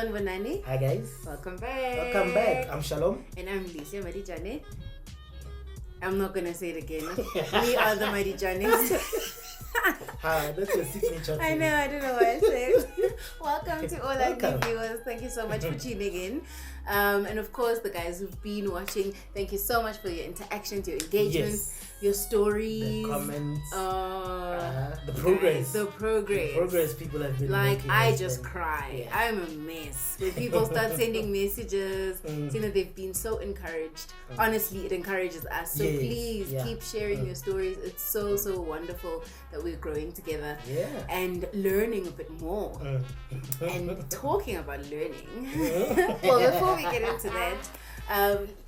John Avanzini. Hi guys. Welcome back. Welcome back. I'm Shalom. And I'm Lisa Marijane. I'm not gonna say it again. We are the Marijanes. That's your signature. I know, I don't know what I said. Welcome to all our new viewers. Thank you so much for tuning in. And of course, the guys who've been watching, thank you so much for your interactions, your engagements, your stories, the comments, the progress. The progress people have been like making. I just cry. Yeah. I'm a mess. When people start sending messages, saying that they've been so encouraged. Honestly, it encourages us. So please keep sharing your stories. It's so wonderful that we're growing together and learning a bit more. And talking about learning. Well, before we get into that,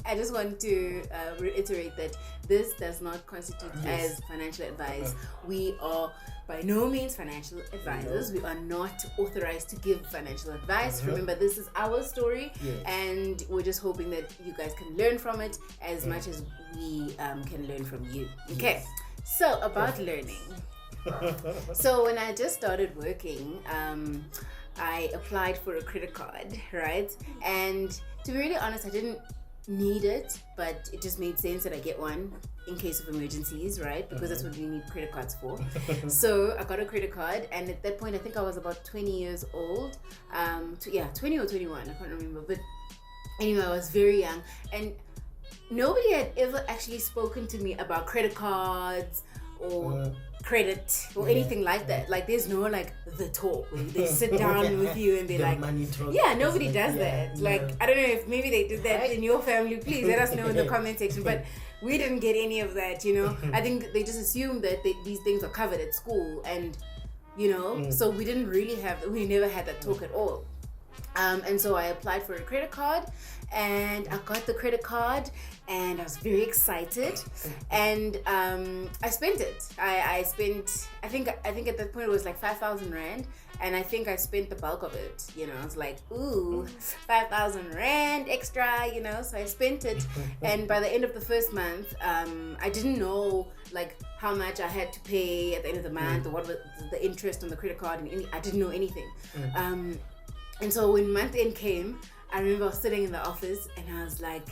I just want to reiterate that this does not constitute as financial advice. We are by no means financial advisors. We are not authorized to give financial advice. Remember, this is our story, and we're just hoping that you guys can learn from it as much as we can learn from you. Okay, so about learning. So when I just started working, I applied for a credit card, right? And to be really honest, I didn't need it, but it just made sense that I get one in case of emergencies, right? Because that's what we need credit cards for. So I got a credit card, and at that point, I think I was about 20 years old. 20 or 21, I can't remember. But anyway, I was very young, and nobody had ever actually spoken to me about credit cards or credit or anything like that. Like there's no like the talk where they sit down with you and be like, nobody does that. Like I don't know if maybe they did that in your family. Please let us know in the comment section. But we didn't get any of that, you know. I think they just assumed that these things are covered at school, and you know, so we never had that talk at all. And so I applied for a credit card, and I got the credit card, and I was very excited, and I spent it. I spent, I think at that point it was like 5,000 Rand, and I think I spent the bulk of it. You know, I was like, ooh, 5,000 Rand extra, you know. So I spent it, and by the end of the first month, I didn't know like how much I had to pay at the end of the month, or what was the interest on the credit card, and I didn't know anything. And so when month end came, I remember I was sitting in the office and I was like,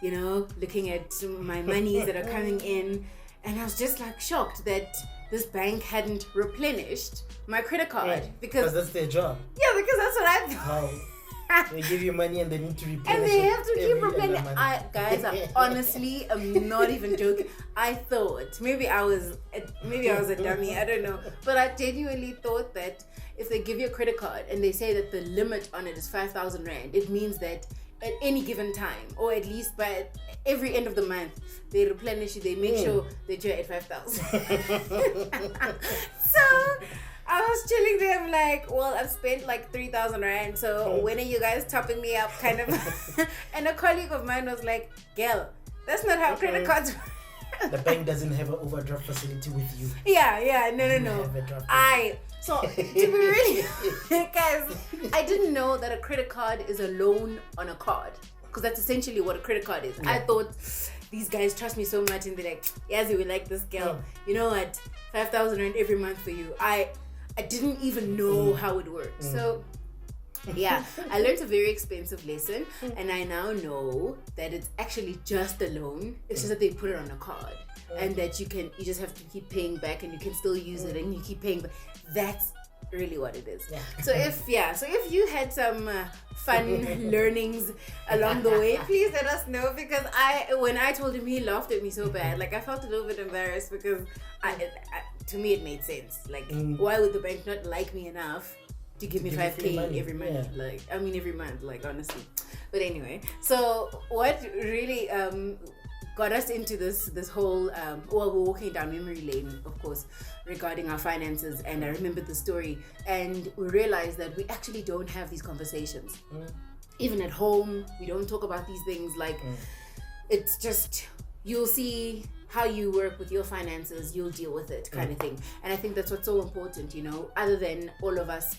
you know, looking at my monies that are coming in, and I was just like shocked that this bank hadn't replenished my credit card because that's their job. Yeah, because that's what I thought. They give you money and they need to replenish and they have to keep replenishing. Guys, I honestly am not even joking. I thought maybe I was a dummy. I don't know, but I genuinely thought that if they give you a credit card and they say that the limit on it is 5,000 Rand, it means that at any given time, or at least by every end of the month, they replenish you. They make sure that you're at 5,000. So I was chilling there. I'm like, well, I've spent like 3,000 Rand. So when are you guys topping me up? Kind of. And a colleague of mine was like, girl, that's not how credit cards work. The bank doesn't have an overdraft facility with you. No. So to be really, guys, I didn't know that a credit card is a loan on a card, because that's essentially what a credit card is. I thought these guys trust me so much, and they're like, Yazzie, we like this girl. You know what? 5,000 Rand every month for you. I didn't even know how it worked. So yeah, I learned a very expensive lesson, and I now know that it's actually just a loan. It's just that they put it on a card, and that you just have to keep paying back, and you can still use it, and you keep paying back. That's really what it is. So if you had some fun learnings along the way, please let us know, because when I told him, he laughed at me so bad. Like I felt a little bit embarrassed, because to me it made sense. Like why would the bank not like me enough to give me 5K every month? Every month, like honestly. But anyway, so what really got us into this whole we're walking down memory lane, of course, regarding our finances, and I remembered the story, and we realized that we actually don't have these conversations. Even at home, we don't talk about these things. Like it's just, you'll see how you work with your finances, you'll deal with it, kind of thing. And I think that's what's so important, you know, other than all of us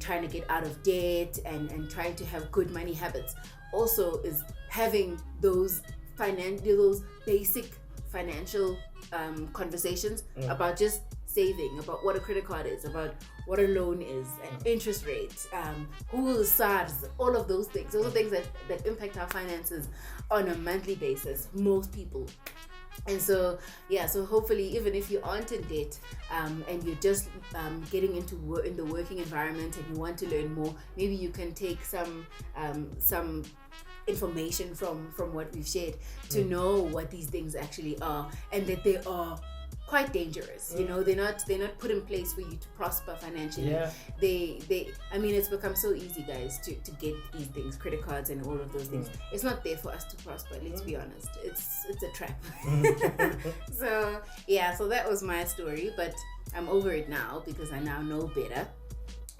trying to get out of debt and trying to have good money habits, also is having those basic financial conversations about just saving, about what a credit card is, about what a loan is, and interest rates, who SARS, all of those things. Those are things that impact our finances on a monthly basis, most people. And so hopefully, even if you aren't in debt and you're just getting into in the working environment and you want to learn more, maybe you can take some information from what we've shared to know what these things actually are, and that they are quite dangerous. You know, they're not put in place for you to prosper financially. It's become so easy, guys, to get these things, credit cards and all of those things. It's not there for us to prosper, let's be honest. It's a trap. So that was my story, but I'm over it now because I now know better.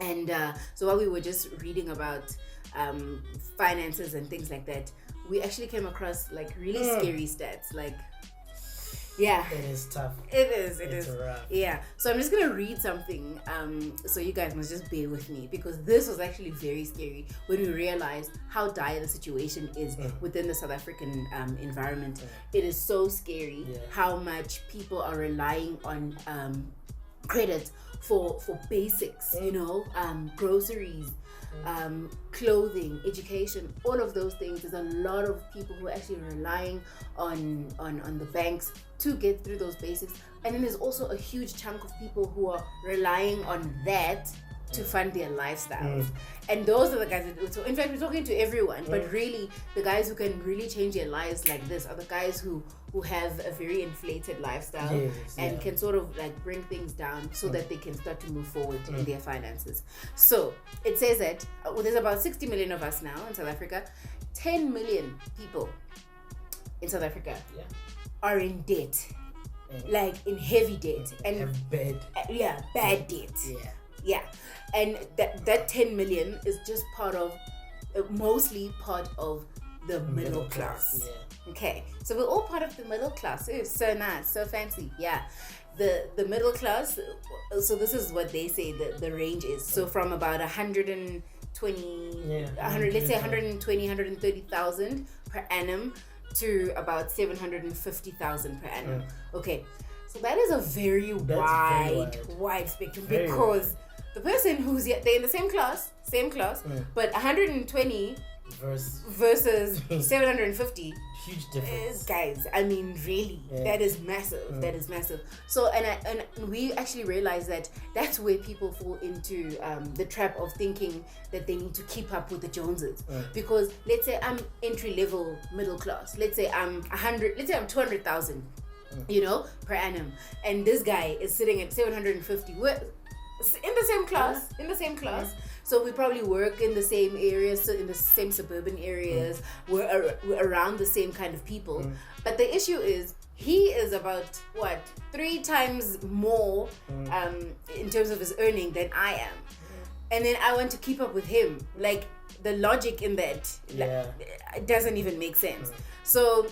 And so while we were just reading about finances and things like that, we actually came across like really scary stats. Like, it is tough. It is rough. So I'm just gonna read something, so you guys must just bear with me, because this was actually very scary when we realized how dire the situation is within the South African environment. It is so scary how much people are relying on credit for basics, you know, groceries, clothing, education, all of those things. There's a lot of people who are actually relying on the banks to get through those basics. And then there's also a huge chunk of people who are relying on that to fund their lifestyles. And those are the guys that, so in fact, we're talking to everyone, but really the guys who can really change their lives like this are the guys who have a very inflated lifestyle and can sort of like bring things down so that they can start to move forward in their finances. So it says that there's about 60 million of us now in South Africa. 10 million people in South Africa are in debt, like in heavy debt, and bad debt. And that 10 million is just mostly part of the middle class. Okay, so we're all part of the middle class. It's so nice, so fancy. The middle class, so this is what they say the range is. So from about 130,000 per annum to about 750,000 per annum. Okay, so that is a very wide spectrum, because the person who's they're in the same class, but 120 versus 750, huge difference, guys. I mean, really, that is massive. That is massive. So and we actually realize that that's where people fall into the trap of thinking that they need to keep up with the Joneses. Because let's say I'm entry level middle class. Let's say I'm 200,000, you know, per annum, and this guy is sitting at 750. We're in the same class. So we probably work in the same areas, so in the same suburban areas. We're around the same kind of people. But the issue is, he is about 3 times more in terms of his earning than I am. And then I want to keep up with him. Like, the logic in that it doesn't even make sense. So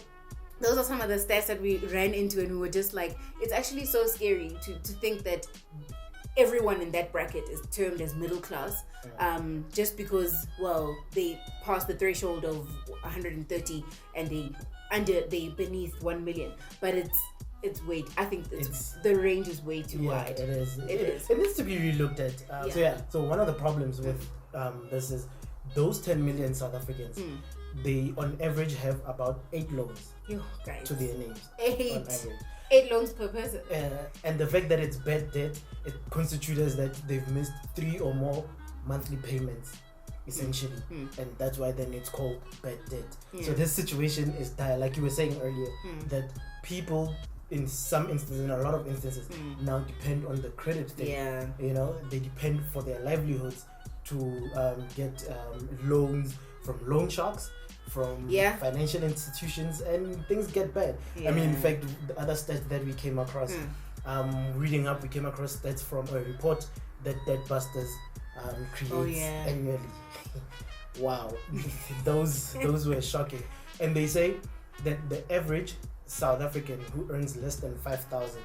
those are some of the stats that we ran into, and we were just like, it's actually so scary to think that everyone in that bracket is termed as middle class, just because, they passed the threshold of 130 and they beneath 1 million. But it's way, I think the range is way too wide. It is. It needs to be relooked at. So one of the problems with this is those 10 million South Africans, they on average have about 8 loans to their names. 8 on average. 8 loans per person. And the fact that it's bad debt, it constitutes as that they've missed 3 or more monthly payments, essentially. And that's why then it's called bad debt. So this situation is dire, like you were saying earlier, that people in some instances, in a lot of instances, now depend on the credit thing. You know, they depend for their livelihoods to get loans from loan sharks, from financial institutions, and things get bad. I mean, in fact, the other stats that we came across, reading up, we came across stats from a report that Deadbusters creates annually. Wow, those were shocking. And they say that the average South African who earns less than 5,000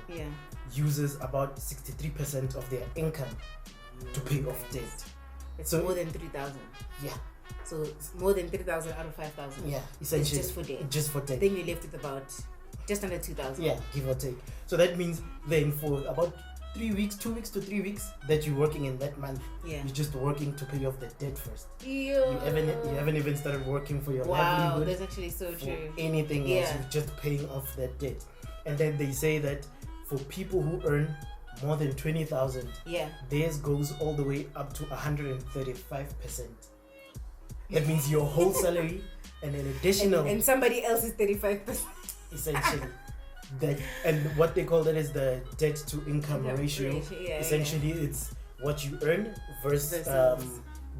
uses about 63% of their income to pay off debt. It's more than 3,000. So it's more than 3,000 out of 5,000. Essentially. It's just for debt. Then you're left with about just under 2,000. Give or take. So that means then for about 2 weeks to 3 weeks that you're working in that month. Yeah. You're just working to pay off the debt first. You haven't even started working for your livelihood. livelihood. That's actually so true. Anything else, you're just paying off that debt. And then they say that for people who earn more than 20,000, theirs goes all the way up to 135%. That means your whole salary and an additional and somebody else is 35%. Essentially. That, and what they call that is the debt to income ratio. Essentially, it's what you earn versus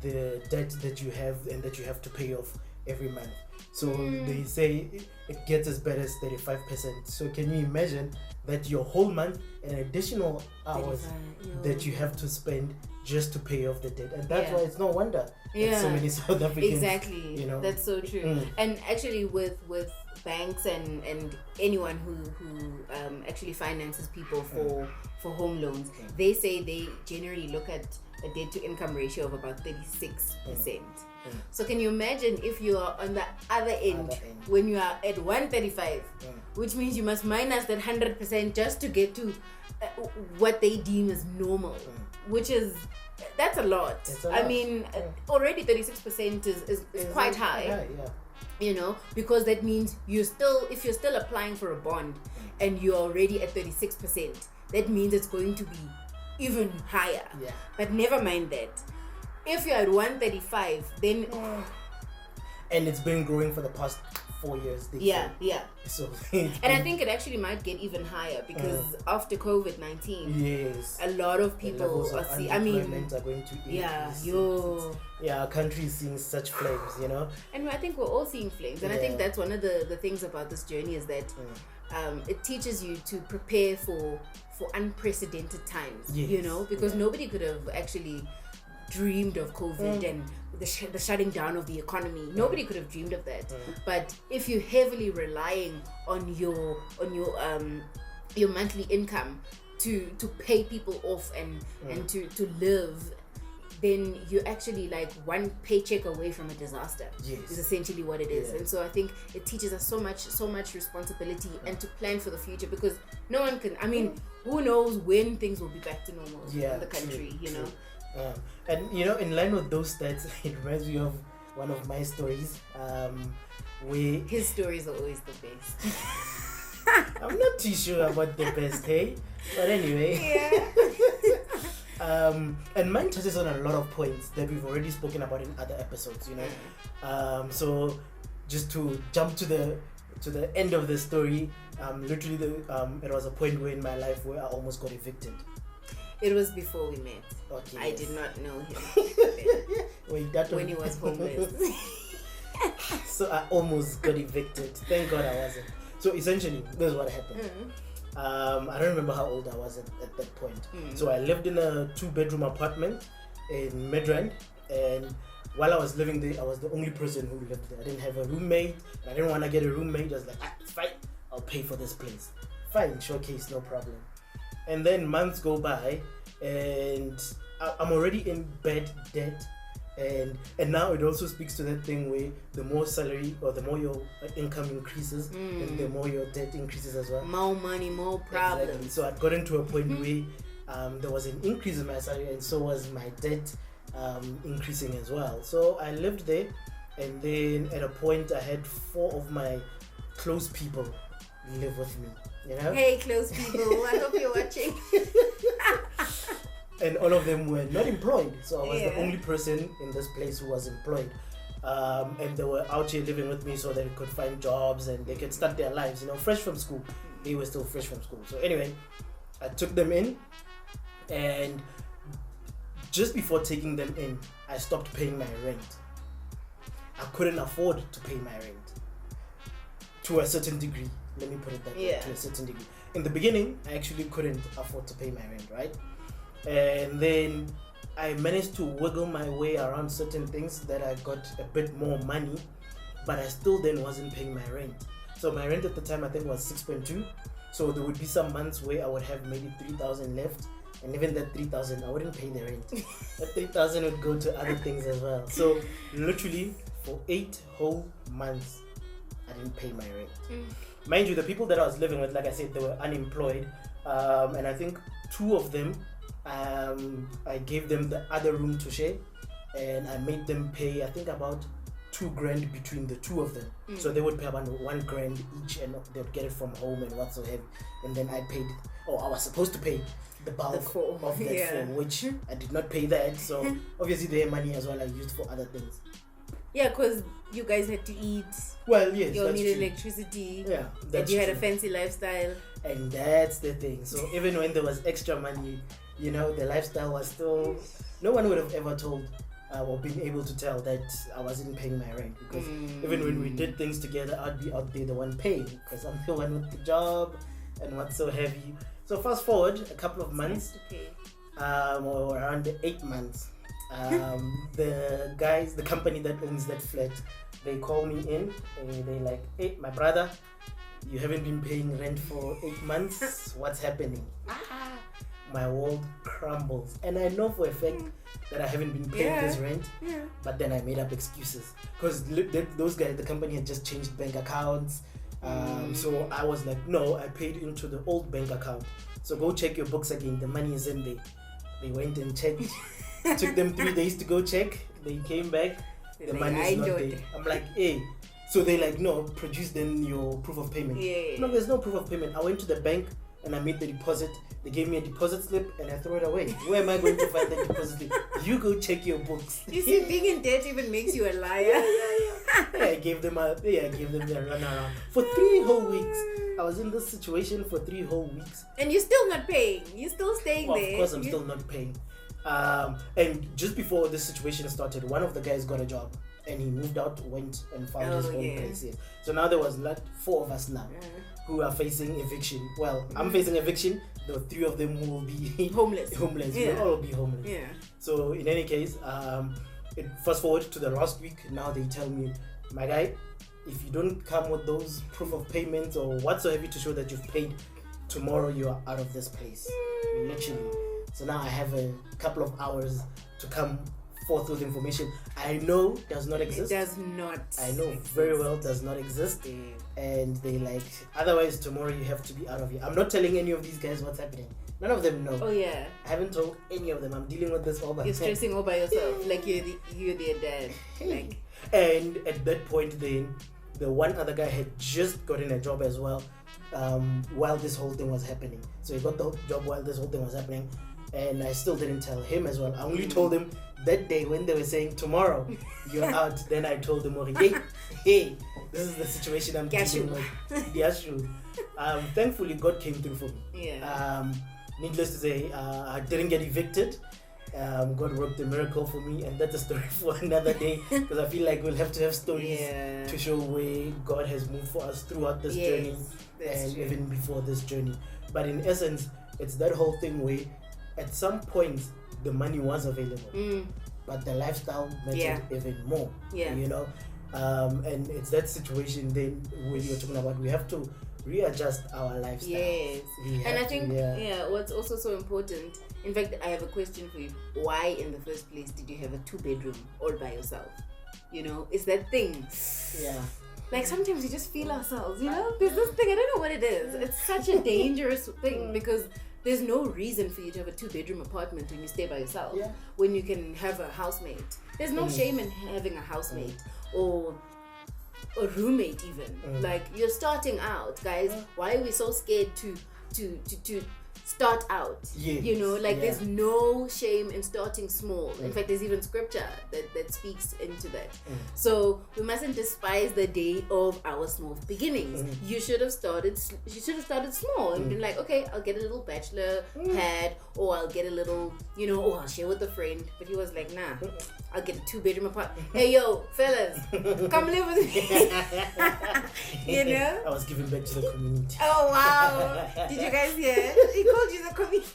the debt that you have and that you have to pay off every month. So they say it gets as bad as 35%. So can you imagine that your whole month and additional hours that you have to spend just to pay off the debt? And that's why it's no wonder that so many South Africans. Exactly. You know, that's so true. And actually, with banks and anyone who actually finances people for home loans, they say they generally look at a debt to income ratio of about 36%. So can you imagine if you are on the other end when you are at 135, which means you must minus that 100% just to get to what they deem as normal, which is that's a lot. I mean, already 36% is quite high. You know, because that means if you're still applying for a bond and you're already at 36%, that means it's going to be even higher. But never mind that. If you're at 135, then and it's been growing for the past 4 years. So and I think it actually might get even higher because after COVID-19, a lot of people are going to increase. Our country is seeing such flames, you know. And I think we're all seeing flames, and I think that's one of the things about this journey is that it teaches you to prepare for unprecedented times. You know, because nobody could have actually dreamed of COVID and the shutting down of the economy. Nobody could have dreamed of that. But if you're heavily relying on your monthly income to pay people off and to live, then you're actually like one paycheck away from a disaster. Is essentially what it is. And so I think it teaches us so much responsibility and to plan for the future, because no one can, I mean, who knows when things will be back to normal in the country, you know. And you know, in line with those stats, it reminds me of one of my stories. His stories are always the best. I'm not too sure about the best, hey? But anyway. And mine touches on a lot of points that we've already spoken about in other episodes, you know. So just to jump to the end of the story, literally it was a point where in my life where I almost got evicted. It was before we met. Okay, I did not know him when he was homeless. So I almost got evicted. Thank God I wasn't. So essentially, this is what happened. I don't remember how old I was at that point. So I lived in a 2-bedroom apartment in Midrand, and while I was living there, I was the only person who lived there. I didn't have a roommate. I didn't want to get a roommate. I was like, it's fine, I'll pay for this place. Fine, showcase, no problem. And then months go by, and I'm already in bad debt, and now it also speaks to that thing where the more salary or the more your income increases, then the more your debt increases as well. More money, more problems. Exactly. So I'd gotten to a point where there was an increase in my salary, and so was my debt increasing as well. So I lived there, and then at a point I had 4 of my close people live with me. You know? Hey, close people, I hope you're watching. And all of them were not employed, so I was the only person in this place who was employed. And they were out here living with me so they could find jobs and they could start their lives, you know, fresh from school. They were still fresh from school. So anyway, I took them in, and just before taking them in, I stopped paying my rent. I couldn't afford to pay my rent to a certain degree. Let me put it that way, to a certain degree. In the beginning, I actually couldn't afford to pay my rent, right? And then I managed to wiggle my way around certain things that I got a bit more money, but I still then wasn't paying my rent. So my rent at the time I think was 6.2. So there would be some months where I would have maybe 3,000 left, and even that 3,000 I wouldn't pay the rent. That 3,000 would go to other things as well. So literally for 8 whole months I didn't pay my rent. Mind you, the people that I was living with, like I said, they were unemployed, and I think two of them, I gave them the other room to share, and I made them pay, I think, about $2,000 between the two of them. So they would pay about $1,000 each, and they would get it from home and whatsoever. And then I paid, I was supposed to pay the bulk of that four, which I did not pay that. So obviously their money as well I used for other things. Yeah, because you guys had to eat. Well, yes, you all needed electricity. Yeah, and you had a fancy lifestyle. And that's the thing. So even when there was extra money, you know, the lifestyle was still. No one would have ever told or been able to tell that I wasn't paying my rent, because even when we did things together, I'd be out there the one paying, because I'm the one with the job and what's so heavy. So fast forward a couple of months, or around 8 months, the company that owns that flat, they call me in and they're like, hey, my brother, you haven't been paying rent for 8 months. What's happening? My world crumbles. And I know for a fact that I haven't been paying this rent, but then I made up excuses, because those guys, the company had just changed bank accounts. So I was like, no, I paid into the old bank account, so go check your books again, the money is in there. They went and checked. Took them 3 days to go check. They came back, the money is not there. I'm like, hey. So they like, no, produce then your proof of payment. No, there's no proof of payment. I went to the bank and I made the deposit. They gave me a deposit slip and I threw it away. Where am I going to find the deposit slip? You go check your books. You see, being in debt even makes you a liar. I gave them the runaround. For 3 whole weeks. I was in this situation for 3 whole weeks. And you're still not paying. You're still staying there. Of course I'm still not paying. And just before this situation started, one of the guys got a job and he moved out, went and found his own place. Yes. So now there was like 4 of us now who are facing eviction. Well, I'm facing eviction. The 3 of them will be homeless. We'll all be homeless. Yeah. So in any case, fast forward to the last week. Now they tell me, my guy, if you don't come with those proof of payments or whatsoever to show that you've paid, tomorrow you are out of this place. Literally. So now I have a couple of hours to come forth with information I know does not exist. It does not. I know very well does not exist. And they like, otherwise tomorrow you have to be out of here. I'm not telling any of these guys what's happening. None of them know. Oh yeah. I haven't told any of them. I'm dealing with this all by myself. You're stressing all by yourself. Like you're their dad. Like. And at that point then, the one other guy had just gotten a job as well, while this whole thing was happening. So he got the job while this whole thing was happening. And I still didn't tell him as well. I only told him that day when they were saying tomorrow you're out. Then I told him, hey, this is the situation I'm dealing with. Yes, true. Thankfully, God came through for me. Yeah. Needless to say, I didn't get evicted. God worked a miracle for me, and that's a story for another day, because I feel like we'll have to have stories to show where God has moved for us throughout this journey and even before this journey. But in essence, it's that whole thing where at some point the money was available, but the lifestyle mattered even more. You know, and it's that situation then where you're talking about we have to readjust our lifestyle. Yes, and I think what's also so important. In fact, I have a question for you. Why in the first place did you have a 2-bedroom all by yourself? You know, it's that thing. Yeah. Like sometimes we just feel ourselves, you know? There's this thing, I don't know what it is. It's such a dangerous thing, because there's no reason for you to have a 2-bedroom apartment when you stay by yourself. When you can have a housemate. There's no shame in having a housemate or a roommate even. Like, you're starting out, guys. Why are we so scared to start out? You know, like there's no shame in starting small. In fact, there's even scripture that speaks into that. So we mustn't despise the day of our small beginnings. You should have started small and been like, okay, I'll get a little bachelor pad, or I'll get a little, you know, I'll share with a friend. But he was like, nah, I'll get a 2-bedroom apartment. Hey yo, fellas, come live with me. You know, I was giving back to the community. Oh wow, did you guys hear? He called you the community.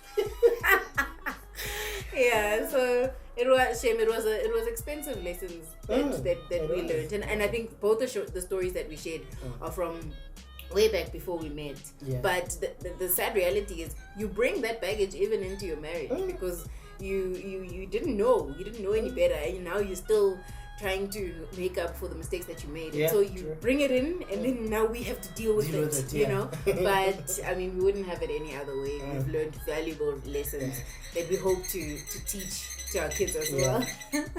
So it was shame. It was expensive lessons that we learned, and I think both the stories that we shared are from way back before we met. But the sad reality is you bring that baggage even into your marriage, because you didn't know any better, and now you're still trying to make up for the mistakes that you made. Yeah, and so you true. bring it in, and then now we have to deal with it, you know. But I mean, we wouldn't have it any other way. We've learned valuable lessons that we hope to teach to our kids as well.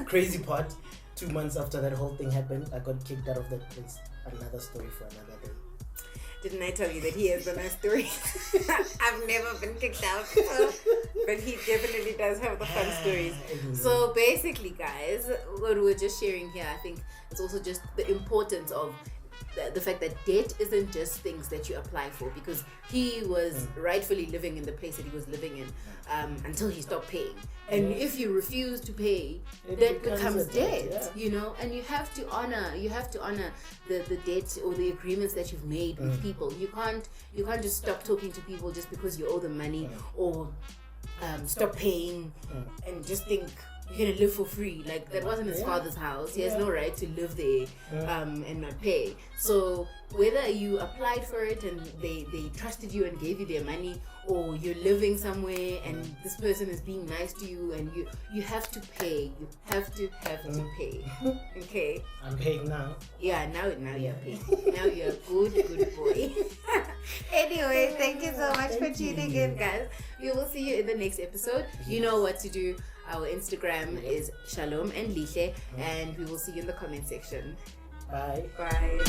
Crazy part, 2 months after that whole thing happened, I got kicked out of that place. Another story for another day. Didn't I tell you that he has a nice story? I've never been kicked out, but he definitely does have the fun stories. So basically, guys, what we're just sharing here, I think it's also just the importance of the fact that debt isn't just things that you apply for, because he was rightfully living in the place that he was living in until he stopped paying. And if you refuse to pay, that becomes debt, you know. And you have to honor the debt or the agreements that you've made with people. You can't just stop talking to people just because you owe them money, or stop paying and just think you're gonna live for free. Like, that wasn't his father's house. He has no right to live there and not pay. So whether you applied for it and they trusted you and gave you their money, or you're living somewhere and this person is being nice to you, and you have to pay. You have to pay. Okay. I'm paying now. Yeah, now you're paying. Now you're a good boy. Anyway, thank you so much for tuning in, guys. We will see you in the next episode. You know what to do. Our Instagram is Shalom and Lihle, and we will see you in the comment section. Bye. Bye.